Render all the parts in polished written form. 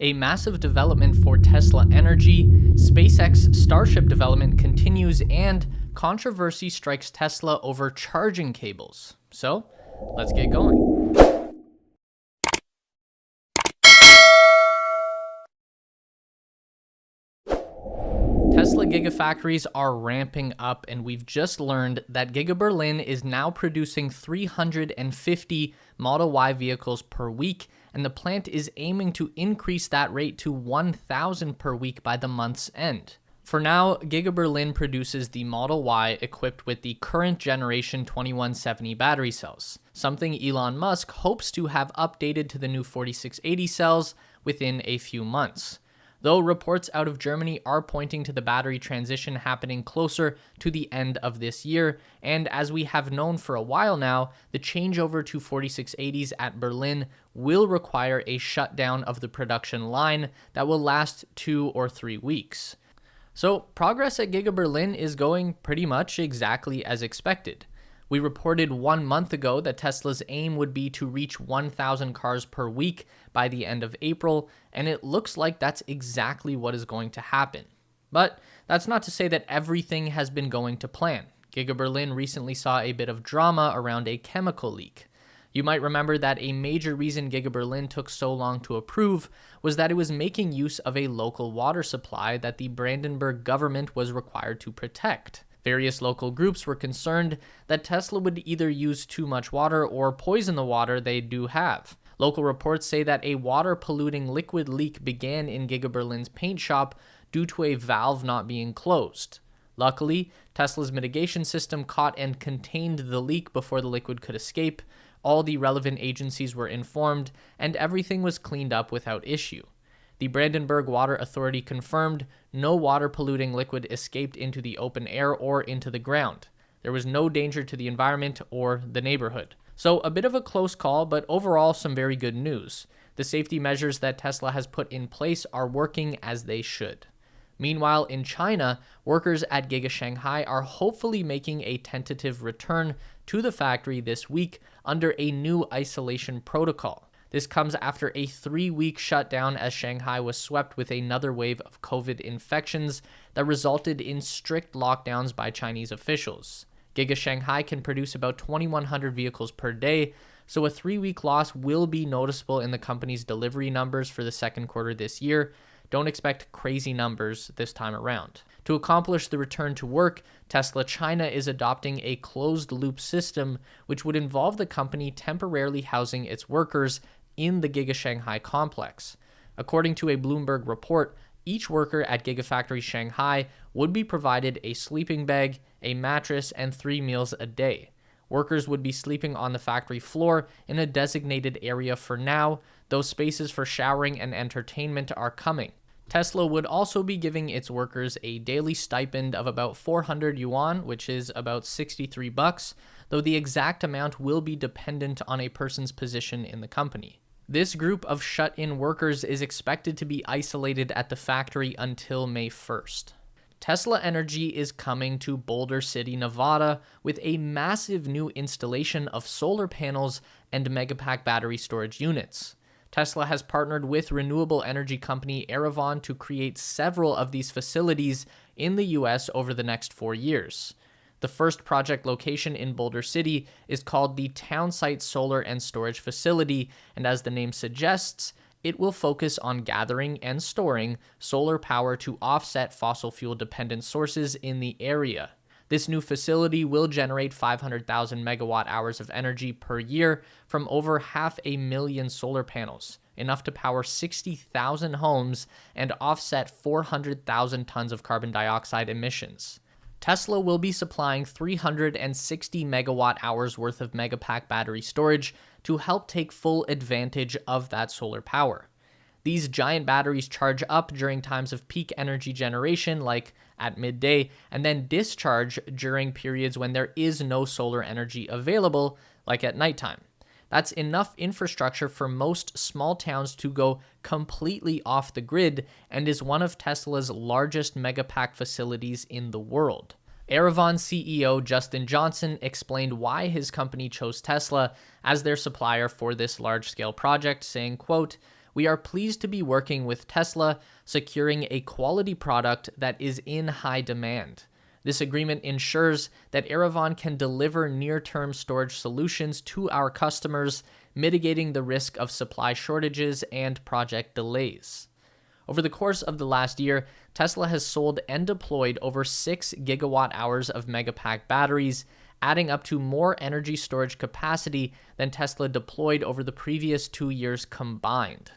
a massive development for Tesla Energy, SpaceX Starship development continues, and controversy strikes Tesla over charging cables. So, let's get going. Tesla Gigafactories are ramping up, and we've just learned that Giga Berlin is now producing 350 Model Y vehicles per week, and the plant is aiming to increase that rate to 1,000 per week by the month's end. For now, Giga Berlin produces the Model Y equipped with the current generation 2170 battery cells, something Elon Musk hopes to have updated to the new 4680 cells within a few months. Though reports out of Germany are pointing to the battery transition happening closer to the end of this year, and as we have known for a while now, the changeover to 4680s at Berlin will require a shutdown of the production line that will last 2 or 3 weeks. So progress at Giga Berlin is going pretty much exactly as expected. We reported 1 month ago that Tesla's aim would be to reach 1,000 cars per week by the end of April, and it looks like that's exactly what is going to happen. But that's not to say that everything has been going to plan. Giga Berlin recently saw a bit of drama around a chemical leak. You might remember that a major reason Giga Berlin took so long to approve was that it was making use of a local water supply that the Brandenburg government was required to protect. Various local groups were concerned that Tesla would either use too much water or poison the water they do have. Local reports say that a water-polluting liquid leak began in Giga Berlin's paint shop due to a valve not being closed. Luckily, Tesla's mitigation system caught and contained the leak before the liquid could escape. All the relevant agencies were informed, and everything was cleaned up without issue. The Brandenburg Water Authority confirmed no water-polluting liquid escaped into the open air or into the ground. There was no danger to the environment or the neighborhood. So a bit of a close call, but overall some very good news. The safety measures that Tesla has put in place are working as they should. Meanwhile, in China, workers at Giga Shanghai are hopefully making a tentative return to the factory this week under a new isolation protocol. This comes after a 3-week shutdown as Shanghai was swept with another wave of COVID infections that resulted in strict lockdowns by Chinese officials. Giga Shanghai can produce about 2,100 vehicles per day, so a 3-week loss will be noticeable in the company's delivery numbers for the second quarter this year. Don't expect crazy numbers this time around. To accomplish the return to work, Tesla China is adopting a closed-loop system, which would involve the company temporarily housing its workers in the Giga Shanghai complex. According to a Bloomberg report, each worker at Gigafactory Shanghai would be provided a sleeping bag, a mattress, and 3 meals a day. Workers would be sleeping on the factory floor in a designated area for now, though spaces for showering and entertainment are coming. Tesla would also be giving its workers a daily stipend of about 400 yuan, which is about $63, though the exact amount will be dependent on a person's position in the company. This group of shut-in workers is expected to be isolated at the factory until May 1st. Tesla Energy is coming to Boulder City, Nevada, with a massive new installation of solar panels and Megapack battery storage units. Tesla has partnered with renewable energy company Aravon to create several of these facilities in the US over the next 4 years. The first project location in Boulder City is called the Townsite Solar and Storage Facility, and as the name suggests, it will focus on gathering and storing solar power to offset fossil fuel-dependent sources in the area. This new facility will generate 500,000 megawatt hours of energy per year from over 500,000 solar panels, enough to power 60,000 homes and offset 400,000 tons of carbon dioxide emissions. Tesla will be supplying 360 megawatt hours worth of Megapack battery storage to help take full advantage of that solar power. These giant batteries charge up during times of peak energy generation, like at midday, and then discharge during periods when there is no solar energy available, like at nighttime. That's enough infrastructure for most small towns to go completely off the grid and is one of Tesla's largest Megapack facilities in the world. Aravon CEO Justin Johnson explained why his company chose Tesla as their supplier for this large-scale project, saying, quote, we are pleased to be working with Tesla, securing a quality product that is in high demand. This agreement ensures that Yerevan can deliver near-term storage solutions to our customers, mitigating the risk of supply shortages and project delays. Over the course of the last year, Tesla has sold and deployed over 6 gigawatt-hours of Megapack batteries, adding up to more energy storage capacity than Tesla deployed over the previous 2 years combined.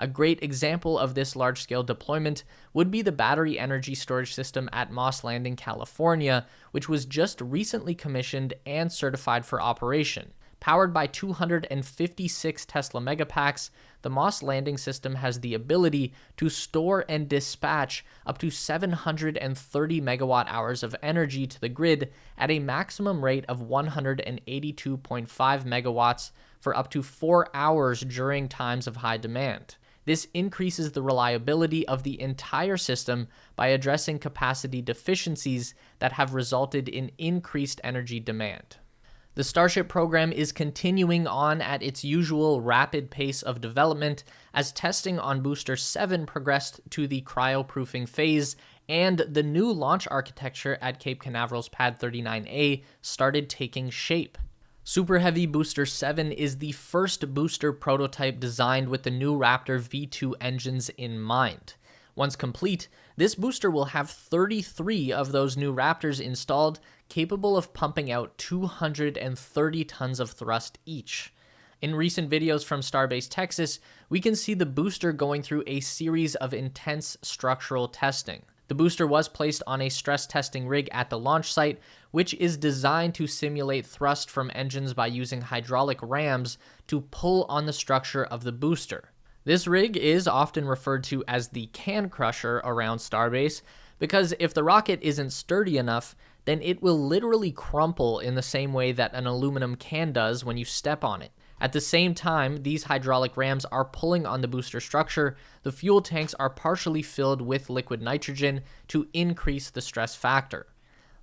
A great example of this large-scale deployment would be the battery energy storage system at Moss Landing, California, which was just recently commissioned and certified for operation. Powered by 256 Tesla Megapacks, the Moss Landing system has the ability to store and dispatch up to 730 megawatt-hours of energy to the grid at a maximum rate of 182.5 megawatts for up to 4 hours during times of high demand. This increases the reliability of the entire system by addressing capacity deficiencies that have resulted in increased energy demand. The Starship program is continuing on at its usual rapid pace of development as testing on Booster 7 progressed to the cryoproofing phase and the new launch architecture at Cape Canaveral's Pad 39A started taking shape. Super Heavy Booster 7 is the first booster prototype designed with the new Raptor V2 engines in mind. Once complete, this booster will have 33 of those new Raptors installed, capable of pumping out 230 tons of thrust each. In recent videos from Starbase Texas, we can see the booster going through a series of intense structural testing. The booster was placed on a stress testing rig at the launch site, which is designed to simulate thrust from engines by using hydraulic rams to pull on the structure of the booster. This rig is often referred to as the can crusher around Starbase, because if the rocket isn't sturdy enough, then it will literally crumple in the same way that an aluminum can does when you step on it. At the same time these hydraulic rams are pulling on the booster structure, the fuel tanks are partially filled with liquid nitrogen to increase the stress factor.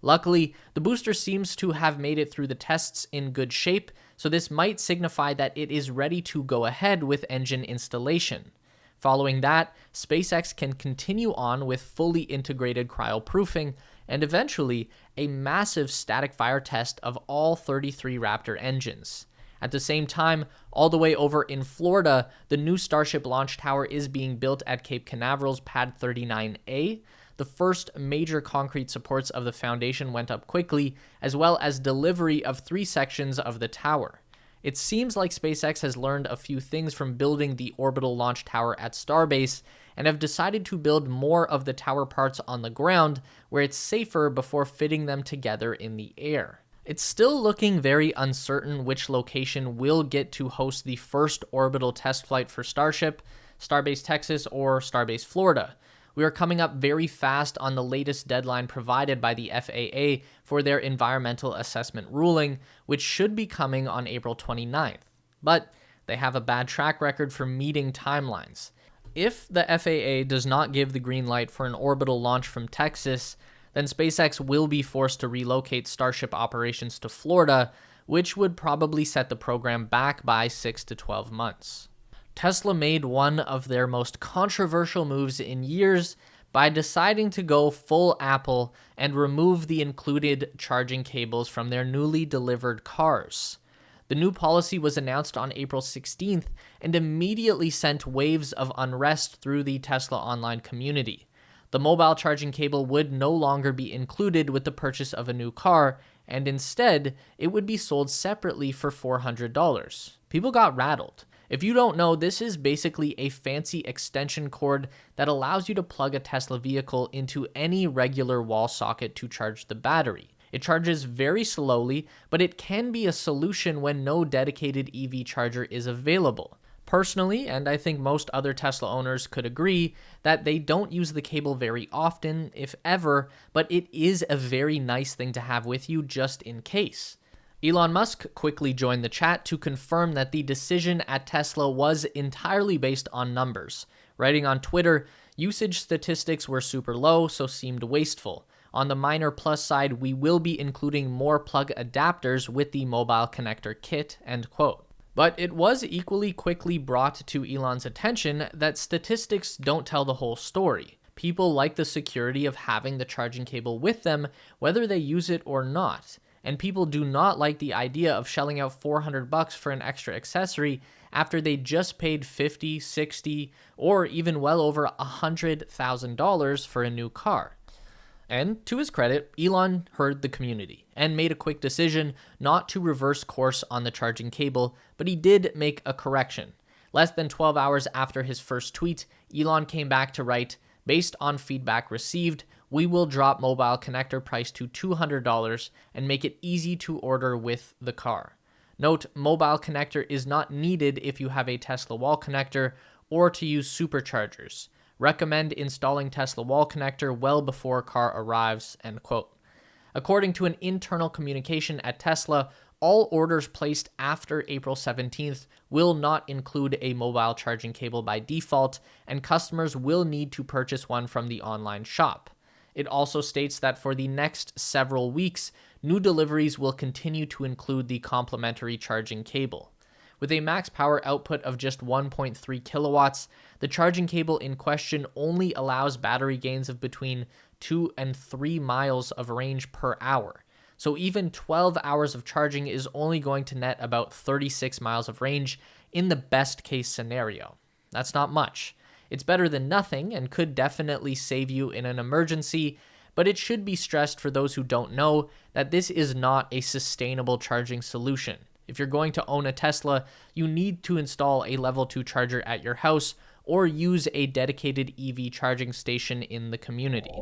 Luckily, the booster seems to have made it through the tests in good shape, so this might signify that it is ready to go ahead with engine installation. Following that, SpaceX can continue on with fully integrated cryoproofing and eventually a massive static fire test of all 33 Raptor engines. At the same time, all the way over in Florida, the new Starship launch tower is being built at Cape Canaveral's Pad 39A. The first major concrete supports of the foundation went up quickly, as well as delivery of 3 sections of the tower. It seems like SpaceX has learned a few things from building the orbital launch tower at Starbase and have decided to build more of the tower parts on the ground where it's safer before fitting them together in the air. It's still looking very uncertain which location will get to host the first orbital test flight for Starship, Starbase Texas or Starbase Florida. We are coming up very fast on the latest deadline provided by the FAA for their environmental assessment ruling, which should be coming on April 29th. But they have a bad track record for meeting timelines. If the FAA does not give the green light for an orbital launch from Texas, then SpaceX will be forced to relocate Starship operations to Florida, which would probably set the program back by 6 to 12 months. Tesla made one of their most controversial moves in years by deciding to go full Apple and remove the included charging cables from their newly delivered cars. The new policy was announced on April 16th and immediately sent waves of unrest through the Tesla online community. The mobile charging cable would no longer be included with the purchase of a new car, and instead, it would be sold separately for $400. People got rattled. If you don't know, this is basically a fancy extension cord that allows you to plug a Tesla vehicle into any regular wall socket to charge the battery. It charges very slowly, but it can be a solution when no dedicated EV charger is available. Personally, and I think most other Tesla owners could agree, that they don't use the cable very often, if ever, but it is a very nice thing to have with you just in case. Elon Musk quickly joined the chat to confirm that the decision at Tesla was entirely based on numbers. Writing on Twitter, usage statistics were super low, so seemed wasteful. On the minor plus side, we will be including more plug adapters with the mobile connector kit, end quote. But it was equally quickly brought to Elon's attention that statistics don't tell the whole story. People like the security of having the charging cable with them, whether they use it or not. And people do not like the idea of shelling out $400 for an extra accessory after they just paid $50, $60, or even well over $100,000 for a new car. And to his credit, Elon heard the community and made a quick decision not to reverse course on the charging cable, but he did make a correction. Less than 12 hours after his first tweet, Elon came back to write, "Based on feedback received, we will drop mobile connector price to $200 and make it easy to order with the car. Note, mobile connector is not needed if you have a Tesla wall connector or to use superchargers. Recommend installing Tesla wall connector well before car arrives," end quote. According to an internal communication at Tesla, all orders placed after April 17th will not include a mobile charging cable by default, and customers will need to purchase one from the online shop. It also states that for the next several weeks, new deliveries will continue to include the complimentary charging cable. With a max power output of just 1.3 kilowatts, the charging cable in question only allows battery gains of between 2 and 3 miles of range per hour. So even 12 hours of charging is only going to net about 36 miles of range in the best case scenario. That's not much. It's better than nothing and could definitely save you in an emergency, but it should be stressed for those who don't know that this is not a sustainable charging solution. If you're going to own a Tesla, you need to install a level 2 charger at your house or use a dedicated EV charging station in the community.